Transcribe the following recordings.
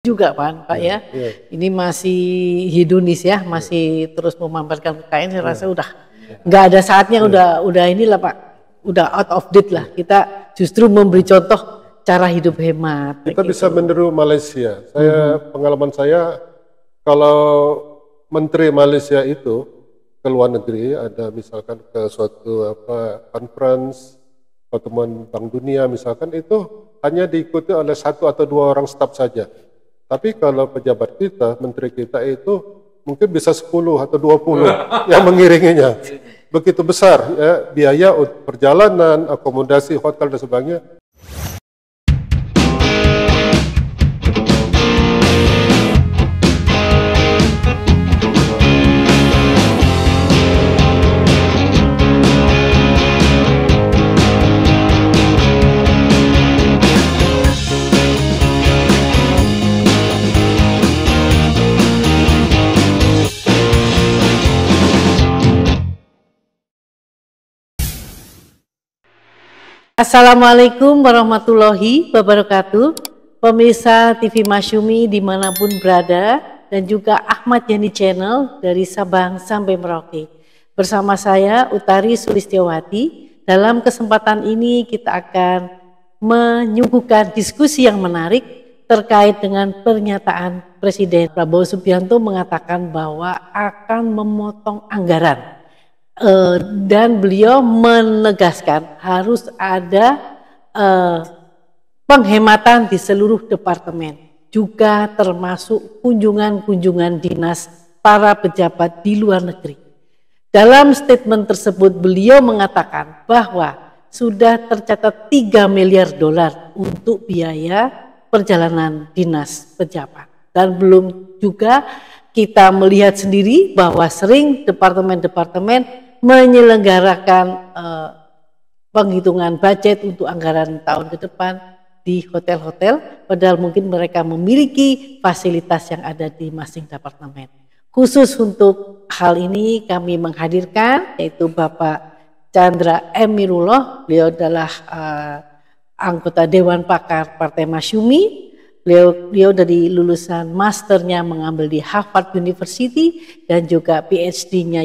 juga Pak ya. Ini masih hedonis ya, masih terus memamerkan kekayaan. Saya rasa udah nggak ada saatnya, udah inilah Pak, udah out of date lah. Kita justru memberi contoh cara hidup hemat. Kita bisa meniru Malaysia. Pengalaman saya, kalau menteri Malaysia itu ke luar negeri, ada misalkan ke suatu conference, pertemuan Bank Dunia misalkan, itu hanya diikuti oleh 1 atau 2 orang staf saja. Tapi kalau pejabat kita, menteri kita itu mungkin bisa 10 atau 20 yang mengiringinya. Begitu besar ya, biaya perjalanan, akomodasi, hotel dan sebagainya. Assalamualaikum warahmatullahi wabarakatuh. Pemirsa TV Masyumi dimanapun berada, dan juga Ahmad Yani Channel dari Sabang sampai Merauke. Bersama saya Utari Sulistiawati. Dalam kesempatan ini kita akan menyuguhkan diskusi yang menarik terkait dengan pernyataan Presiden Prabowo Subianto mengatakan bahwa akan memotong anggaran. Dan beliau menegaskan harus ada penghematan di seluruh departemen, juga termasuk kunjungan-kunjungan dinas para pejabat di luar negeri. Dalam statement tersebut beliau mengatakan bahwa sudah tercatat 3 miliar dolar untuk biaya perjalanan dinas pejabat, dan belum juga kita melihat sendiri bahwa sering departemen-departemen menyelenggarakan penghitungan budget untuk anggaran tahun ke depan di hotel-hotel, padahal mungkin mereka memiliki fasilitas yang ada di masing departemen. Khusus untuk hal ini kami menghadirkan yaitu Bapak Chandra Emirullah. Beliau adalah anggota Dewan Pakar Partai Masyumi. Beliau dari lulusan masternya mengambil di Harvard University dan juga PhD-nya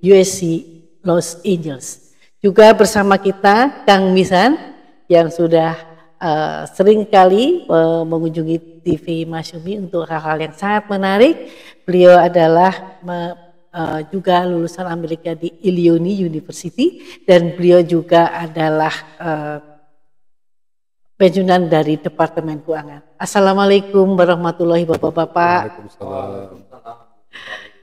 USC Los Angeles. Juga bersama kita Kang Misan yang sudah sering kali mengunjungi TV Masyumi untuk hal-hal yang sangat menarik. Beliau adalah juga lulusan Amerika di Illinois University, dan beliau juga adalah pensiunan dari Departemen Keuangan. Assalamualaikum warahmatullahi wabarakatuh. Waalaikumsalam.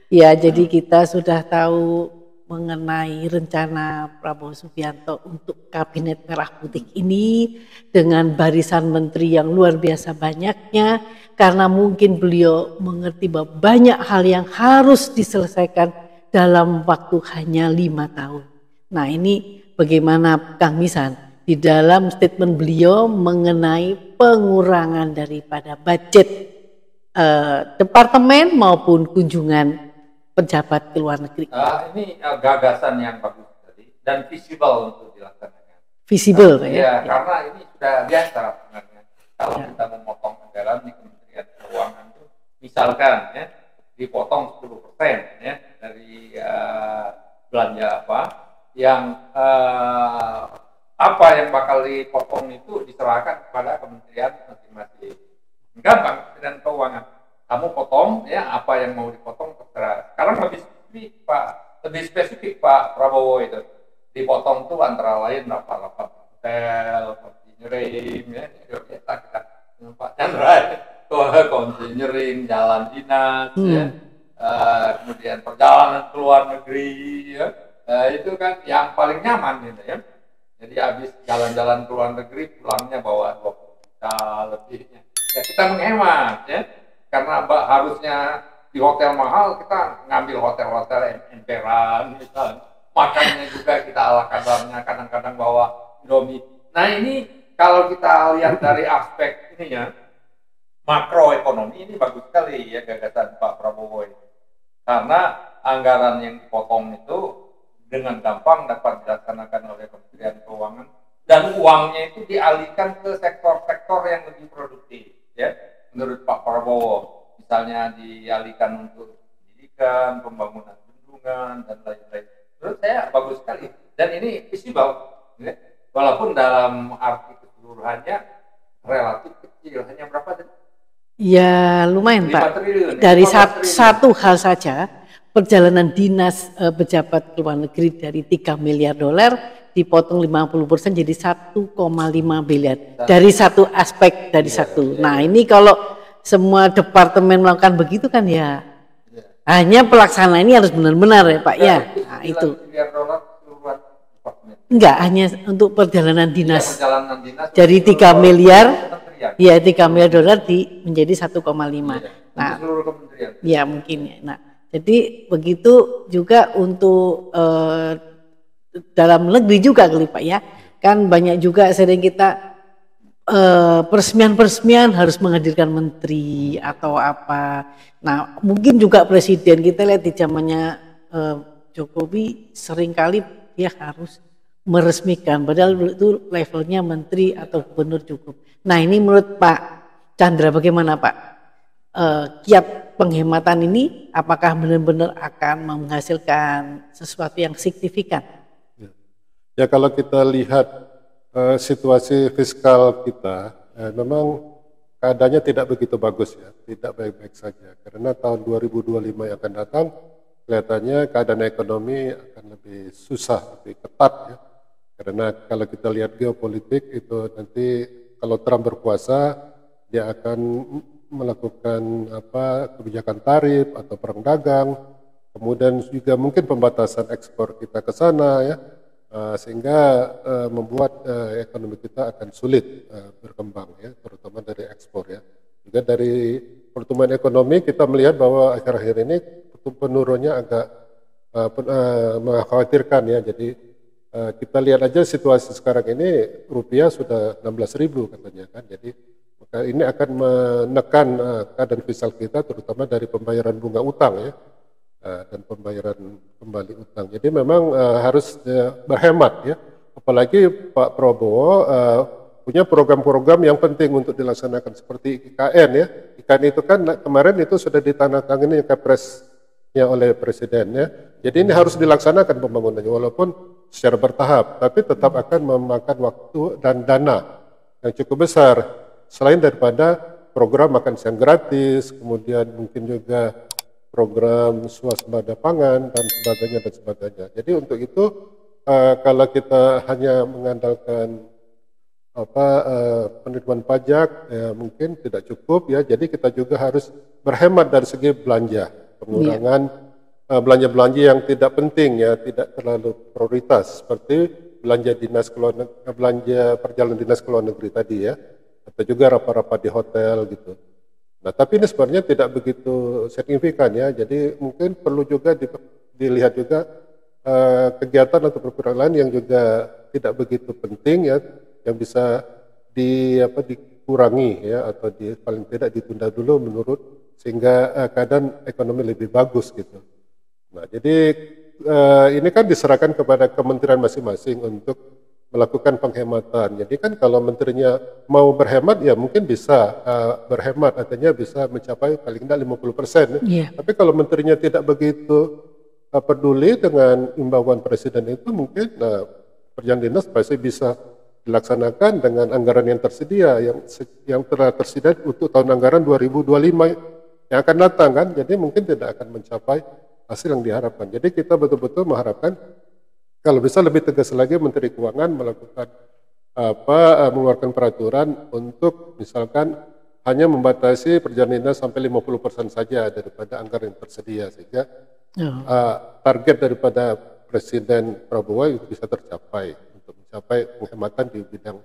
Ya, jadi kita sudah tahu mengenai rencana Prabowo Subianto untuk Kabinet Merah Putih ini dengan barisan menteri yang luar biasa banyaknya, karena mungkin beliau mengerti bahwa banyak hal yang harus diselesaikan dalam waktu hanya 5 tahun. Nah, ini bagaimana Kang Misan di dalam statement beliau mengenai pengurangan daripada budget departemen maupun kunjungan pejabat ke luar negeri. Ini gagasan yang bagus tadi dan visible untuk dilaksanakan. Visible, ya? Karena ini sudah biasa sebenarnya. Kalau kita memotong anggaran di Kementerian Keuangan itu, misalkan ya, dipotong 10% ya dari belanja apa yang bakal dipotong itu diserahkan kepada kementerian masing-masing. Gampang, Kementerian Keuangan. Kamu potong ya apa yang mau dipotong terserah. Sekarang lebih spesifik Pak Prabowo itu dipotong tuh antara lain berapa hotel, engineering ya, biasa kita Pak Chandra engineering, jalan dinas ya, kemudian perjalanan ke luar negeri ya, itu kan yang paling nyaman gitu ya. Jadi habis jalan-jalan ke luar negeri pulangnya bawa 20 juta lebihnya. Ya kita menghemat ya. Karena harusnya di hotel mahal, kita ngambil hotel-hotel emperan misalnya. Makannya juga kita ala kadarnya, kadang-kadang bawa Indomie. Nah ini kalau kita lihat dari aspek ininya, makroekonomi ini bagus sekali ya gagasan Pak Prabowo ini. Karena anggaran yang dipotong itu dengan gampang dapat dilaksanakan oleh Kementerian Keuangan, dan uangnya itu dialihkan ke sektor-sektor yang lebih produktif ya. menurut Pak Prabowo, misalnya dialihkan untuk pendidikan, pembangunan bendungan dan lain-lain. Menurut saya bagus sekali. Dan ini visible, ya. Walaupun dalam arti keseluruhannya relatif kecil, hanya berapa tadi? Ya lumayan 5 Pak. triliun, Dari 15 triliun. satu hal saja, perjalanan dinas pejabat ke luar negeri dari 3 miliar dolar dipotong 50% jadi 1,5 miliar. Dari satu aspek, dari satu. Nah ini kalau semua departemen melakukan begitu kan ya, hanya pelaksana ini harus benar-benar ya Pak ya. Nah itu. Miliar dolar keseluruhan departemen. Enggak, hanya untuk perjalanan dinas. Perjalanan dinas Dari 3 miliar, kementerian. ya 3 miliar dolar menjadi 1,5. Nah, Seluruh kementerian. ya mungkin ya. Nah, jadi begitu juga untuk dalam negeri juga kali Pak ya. Kan banyak juga sering kita peresmian harus menghadirkan menteri atau apa. Nah, mungkin juga presiden kita lihat di zamannya Jokowi seringkali dia harus meresmikan padahal itu levelnya menteri atau gubernur cukup. Nah, ini menurut Pak Chandra bagaimana Pak? Kiat penghematan ini apakah benar-benar akan menghasilkan sesuatu yang signifikan? Ya kalau kita lihat situasi fiskal kita, memang keadaannya tidak begitu bagus ya, tidak baik-baik saja. Karena tahun 2025 yang akan datang, kelihatannya keadaan ekonomi akan lebih susah, lebih ketat ya. Karena kalau kita lihat geopolitik itu nanti kalau Trump berkuasa, dia akan melakukan kebijakan tarif atau perang dagang, kemudian juga mungkin pembatasan ekspor kita ke sana ya. Sehingga membuat ekonomi kita akan sulit berkembang ya, terutama dari ekspor ya. Juga dari pertumbuhan ekonomi kita melihat bahwa akhir-akhir ini penurunnya agak mengkhawatirkan ya. Jadi kita lihat aja situasi sekarang ini rupiah sudah 16.000 katanya kan. Jadi ini akan menekan keadaan fiskal kita terutama dari pembayaran bunga utang ya. Dan pembayaran kembali utang. Jadi memang harus berhemat ya. Apalagi Pak Prabowo punya program-program yang penting untuk dilaksanakan seperti IKN ya. IKN itu kan kemarin itu sudah ditandatangani Kepresnya oleh Presiden ya. Jadi ini harus dilaksanakan pembangunannya walaupun secara bertahap, tapi tetap akan memakan waktu dan dana yang cukup besar. Selain daripada program makan siang gratis, kemudian mungkin juga program swasembada pangan dan sebagainya. Jadi untuk itu kalau kita hanya mengandalkan penerimaan pajak ya mungkin tidak cukup ya. Jadi kita juga harus berhemat dari segi belanja, pengurangan belanja-belanja yang tidak penting ya, tidak terlalu prioritas seperti belanja perjalanan dinas ke luar negeri tadi ya, atau juga rapat-rapat di hotel gitu. Nah, tapi ini sebenarnya tidak begitu signifikan ya. Jadi mungkin perlu juga dilihat juga kegiatan atau program lain yang juga tidak begitu penting ya, yang bisa dikurangi ya atau paling tidak ditunda dulu menurut sehingga keadaan ekonomi lebih bagus gitu. Nah, jadi ini kan diserahkan kepada kementerian masing-masing untuk melakukan penghematan. Jadi kan kalau menterinya mau berhemat ya mungkin bisa berhemat, artinya bisa mencapai paling tidak 50%. Yeah. Tapi kalau menterinya tidak begitu peduli dengan imbauan presiden itu mungkin perjalanan dinas pasti bisa dilaksanakan dengan anggaran yang tersedia yang telah tersedia untuk tahun anggaran 2025 yang akan datang kan. Jadi mungkin tidak akan mencapai hasil yang diharapkan. Jadi kita betul-betul mengharapkan kalau bisa lebih tegas lagi Menteri Keuangan melakukan mengeluarkan peraturan untuk misalkan hanya membatasi perjalanan dinas sampai 50% saja daripada anggaran yang tersedia sehingga target daripada Presiden Prabowo itu bisa tercapai untuk mencapai penghematan di bidang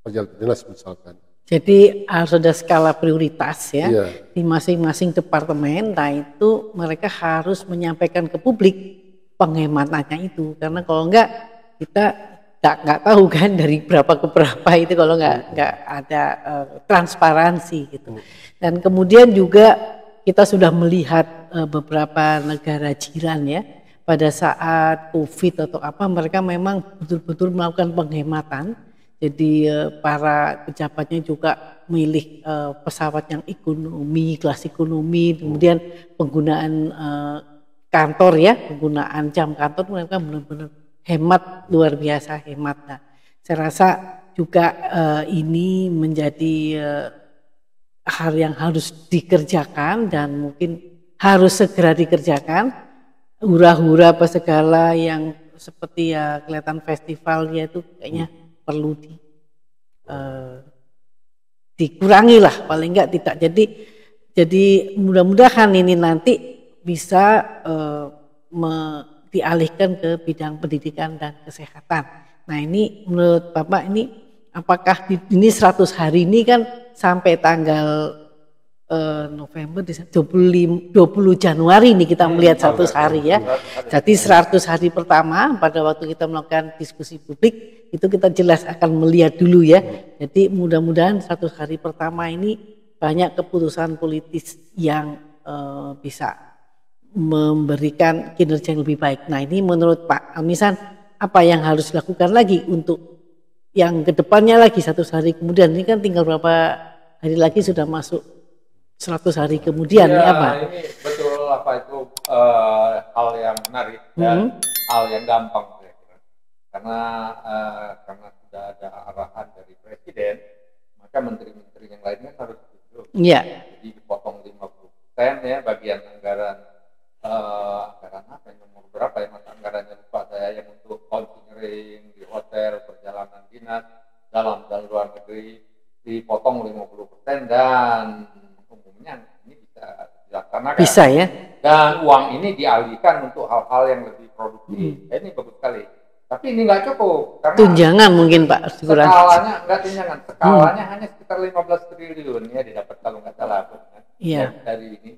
perjalanan dinas misalkan. Jadi harus ada skala prioritas ya di masing-masing departemen. Nah itu mereka harus menyampaikan ke publik penghematannya itu, karena kalau enggak kita nggak tahu kan dari berapa ke berapa itu kalau nggak ada transparansi gitu. Dan kemudian juga kita sudah melihat beberapa negara jiran ya pada saat COVID atau apa mereka memang betul-betul melakukan penghematan. Jadi para pejabatnya juga milih pesawat yang ekonomi, kelas ekonomi, kemudian penggunaan kantor ya, penggunaan jam kantor mereka benar-benar hemat, luar biasa hemat. Nah, saya rasa juga ini menjadi hal yang harus dikerjakan dan mungkin harus segera dikerjakan. Hura-hura apa segala yang seperti ya kelihatan festivalnya itu kayaknya perlu dikurangi lah, paling enggak tidak. Jadi mudah-mudahan ini nanti bisa dialihkan ke bidang pendidikan dan kesehatan. Nah ini menurut Bapak ini apakah ini 100 hari ini kan sampai tanggal November, 20 Januari ini kita melihat 100 hari ya. Jadi 100 hari pertama pada waktu kita melakukan diskusi publik itu kita jelas akan melihat dulu ya. Jadi mudah-mudahan 100 hari pertama ini banyak keputusan politis yang bisa memberikan kinerja yang lebih baik. Nah ini menurut Pak Almisan apa yang harus dilakukan lagi untuk yang kedepannya lagi 100 hari kemudian, ini kan tinggal berapa hari lagi sudah masuk 100 hari kemudian ya, ini apa? Ini betul apa itu hal yang menarik dan hal yang gampang kira-kira. Karena sudah ada arahan dari Presiden, maka menteri-menteri yang lainnya harus setuju. Iya. Jadi dipotong 50% ya bagian anggaran apa yang nomor berapa ya, mas anggarannya lupa saya, yang untuk counseling di hotel, perjalanan dinas dalam dan luar negeri dipotong 50% dan umumnya ini bisa dilaksanakan. Bisa ya. Dan uang ini dialihkan untuk hal-hal yang lebih produktif. Ini bagus sekali. Tapi ini nggak cukup karena tunjangan mungkin Pak. Skalanya nggak tunjangan, skalanya hanya sekitar 15 triliun ya didapat kalau nggak salah. Iya. Dari ini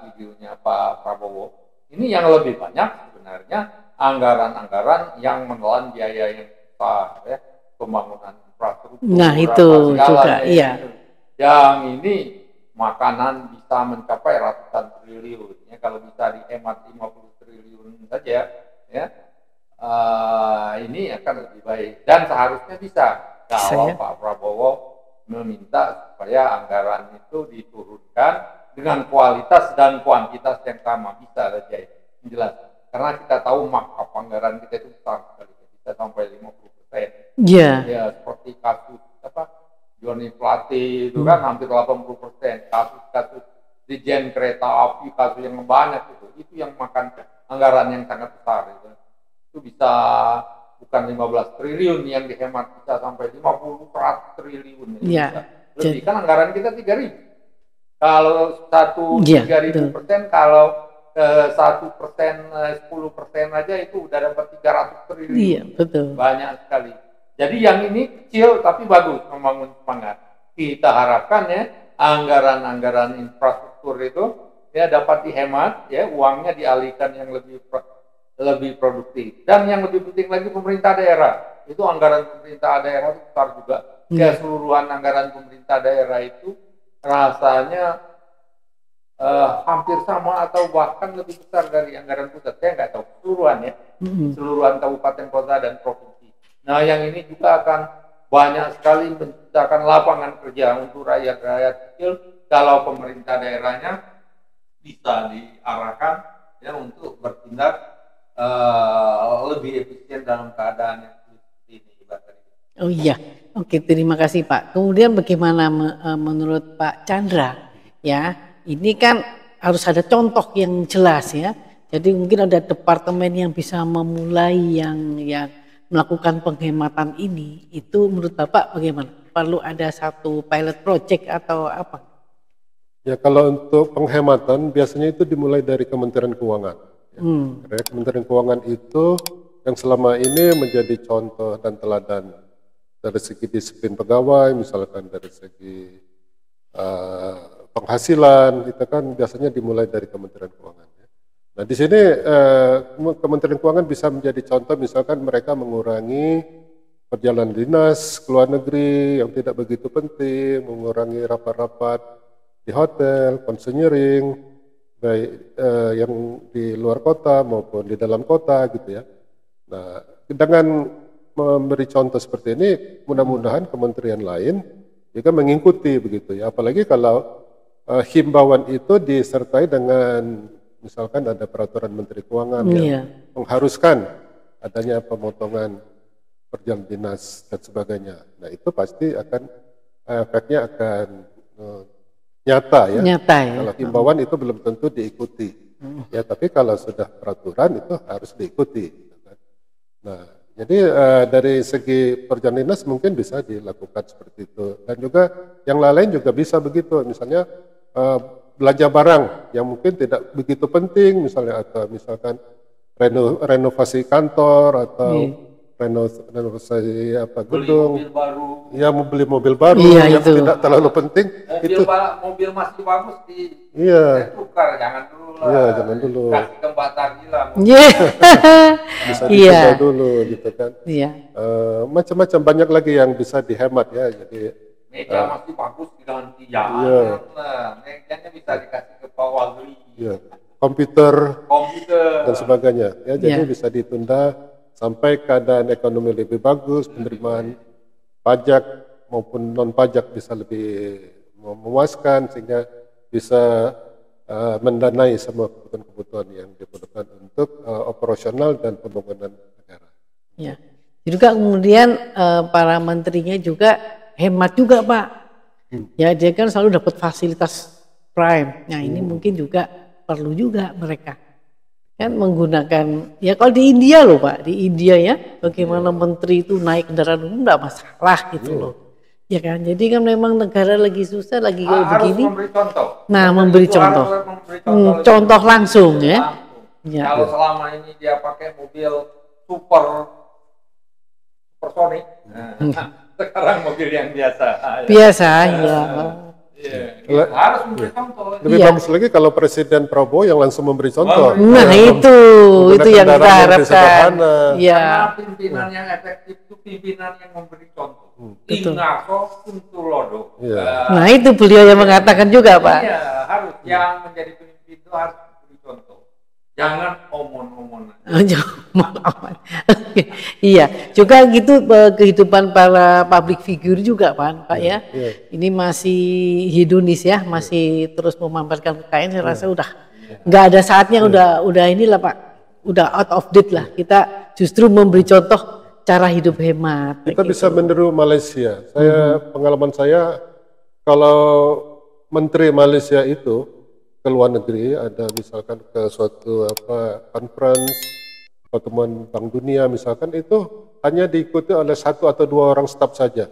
videonya Pak Prabowo. Ini yang lebih banyak sebenarnya anggaran-anggaran yang menelan biaya yang besar ya, pembangunan infrastruktur. Nah itu juga iya. Yang ini makanan bisa mencapai ratusan triliun ya, kalau bisa dihemat 50 triliun saja ya, ini akan lebih baik dan seharusnya bisa kalau Pak Prabowo meminta supaya anggaran itu diturunkan dengan kualitas dan kuantitas yang sama, bisa saja jelas. Karena kita tahu markup anggaran kita itu besar sekali, bisa sampai 50%. Iya. Ya seperti kasus Joni Plate itu kan hampir 80%. Kasus Dirjen Kereta Api, kasus yang banyak itu yang makan anggaran yang sangat besar itu. Itu bisa bukan 15 triliun yang dihemat, bisa sampai 50-100 triliun. Iya. Lebih kan anggaran kita 3.000. Kalau 3.000%, kalau 1%, 10% aja itu udah dapat 300 triliun. Iya, betul. Banyak sekali. Jadi yang ini kecil tapi bagus, membangun semangat. Kita harapkan ya anggaran-anggaran infrastruktur itu ya dapat dihemat, ya uangnya dialihkan yang lebih produktif. Dan yang lebih penting lagi pemerintah daerah. Itu anggaran pemerintah daerah itu besar juga. Keseluruhan anggaran pemerintah daerah itu rasanya hampir sama atau bahkan lebih besar dari anggaran pusat. Saya nggak tahu keseluruhan ya, keseluruhan kabupaten, kota, dan provinsi. Nah yang ini juga akan banyak sekali menciptakan lapangan kerja untuk rakyat-rakyat kecil kalau pemerintah daerahnya bisa diarahkan ya untuk bertindak lebih efisien dalam keadaan yang seperti ini. Oh iya, oke, terima kasih Pak. Kemudian bagaimana menurut Pak Chandra ya? Ini kan harus ada contoh yang jelas ya. Jadi mungkin ada departemen yang bisa memulai yang melakukan penghematan ini. Itu menurut Bapak bagaimana? Perlu ada satu pilot project atau apa? Ya kalau untuk penghematan biasanya itu dimulai dari Kementerian Keuangan. Ya. Karena Kementerian Keuangan itu yang selama ini menjadi contoh dan teladan dari segi disiplin pegawai, misalkan dari segi penghasilan, itu kan biasanya dimulai dari Kementerian Keuangan. Ya. Nah di sini Kementerian Keuangan bisa menjadi contoh, misalkan mereka mengurangi perjalanan dinas ke luar negeri yang tidak begitu penting, mengurangi rapat-rapat di hotel, konseling, baik yang di luar kota maupun di dalam kota gitu ya. Nah dengan memberi contoh seperti ini, mudah-mudahan kementerian lain juga mengikuti begitu ya. Apalagi kalau himbauan itu disertai dengan misalkan ada peraturan Menteri Keuangan yang mengharuskan adanya pemotongan perjalanan dinas dan sebagainya. Nah itu pasti akan efeknya akan nyata ya. Kalau himbauan itu belum tentu diikuti. Ya tapi kalau sudah peraturan itu harus diikuti. Nah jadi dari segi perjalanan dinas mungkin bisa dilakukan seperti itu. Dan juga yang lain juga bisa begitu. Misalnya belanja barang yang mungkin tidak begitu penting misalnya, atau misalkan renovasi kantor atau renovasi gedung, mobil baru. Ya membeli mobil baru yang tidak terlalu penting. Mobil masih bagus tukar, jangan dulu lah. Iya, jangan dulu. Kasih ke Mbak Tari lah. Bisa ditunda dulu gitu kan. Macam-macam banyak lagi yang bisa dihemat ya. Jadi meja masih bagus diganti mejanya bisa dikasih ke Pak Wagri. Komputer dan sebagainya. Ya, jadi bisa ditunda sampai keadaan ekonomi lebih bagus, penerimaan pajak maupun non pajak bisa lebih memuaskan sehingga bisa mendanai semua kebutuhan-kebutuhan yang diperlukan untuk operasional dan pembangunan negara. Ya, juga kemudian para menterinya juga hemat juga Pak. Ya dia kan selalu dapat fasilitas prime. Nah ini mungkin juga perlu juga mereka kan menggunakan, ya kalau di India loh Pak, di India ya bagaimana menteri itu naik kendaraan umum enggak masalah gitu loh. Ya kan, jadi kan memang negara lagi susah, lagi kayak begini. Memberi contoh. Nah, memberi contoh. Contoh langsung ya. Kalau selama ini dia pakai mobil supersonik, sekarang mobil yang biasa. Harus memberi contoh. Lebih bagus lagi kalau Presiden Prabowo yang langsung memberi contoh. Nah itu yang kita harapkan. Karena pimpinan yang efektif itu pimpinan yang memberi contoh. Ingaso Kuntulodo. Nah itu beliau yang mengatakan juga Pak. Iya, harus yang menjadi pemimpin itu harus memberi contoh. Jangan omon-omonan. Iya, juga gitu kehidupan para public figure juga Pak ya. Ini masih hedonis ya, masih terus memamerkan kekayaan. Saya rasa udah nggak ada saatnya, udah inilah Pak, udah out of date lah. Kita justru memberi contoh cara hidup hemat. Kita bisa meniru Malaysia. Pengalaman saya kalau menteri Malaysia itu ke luar negeri, ada misalkan ke suatu conference, pertemuan Bank Dunia misalkan, itu hanya diikuti oleh 1 atau 2 orang staf saja.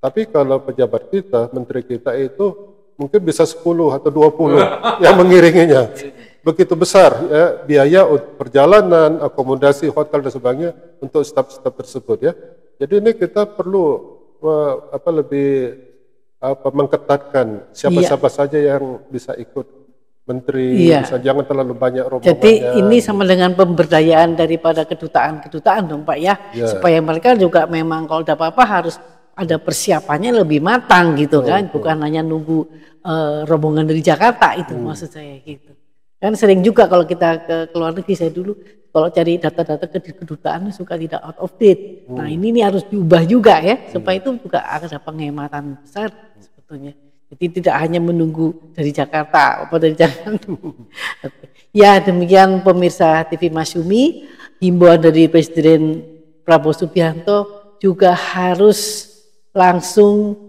Tapi kalau pejabat kita, menteri kita itu mungkin bisa 10 atau 20 yang mengiringinya. Begitu besar ya biaya perjalanan, akomodasi, hotel dan sebagainya untuk staf-staf tersebut ya. Jadi ini kita perlu lebih mengketatkan siapa-siapa saja yang bisa ikut menteri, jangan terlalu banyak rombongannya. Jadi ini sama dengan pemberdayaan daripada kedutaan dong Pak ya, supaya mereka juga memang kalau ada apa-apa harus ada persiapannya lebih matang gitu kan, bukan hanya nunggu rombongan dari Jakarta itu maksud saya gitu. Kan sering juga kalau kita ke luar negeri, saya dulu kalau cari data-data kedutaan suka tidak out of date. Nah ini harus diubah juga ya, supaya itu juga ada penghematan besar sebetulnya. Jadi tidak hanya menunggu dari Jakarta, Ya demikian pemirsa TV Masyumi, himbauan dari Presiden Prabowo Subianto juga harus langsung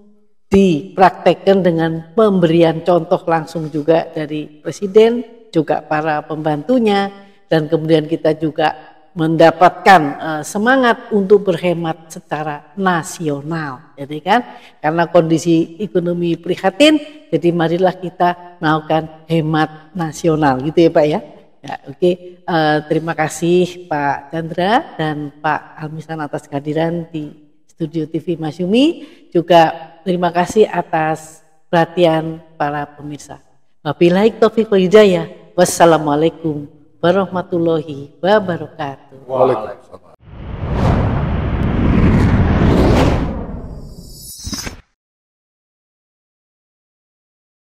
dipraktekkan dengan pemberian contoh langsung juga dari Presiden, juga para pembantunya, dan kemudian kita juga mendapatkan semangat untuk berhemat secara nasional, jadi kan karena kondisi ekonomi prihatin, jadi marilah kita melakukan hemat nasional gitu ya Pak ya. Terima kasih Pak Chandra dan Pak Almisan atas kehadiran di studio TV Masyumi, juga terima kasih atas perhatian para pemirsa. Wabillahi taufiq wal hidayah. Wassalamualaikum warahmatullahi wabarakatuh. Waalaikumsalam.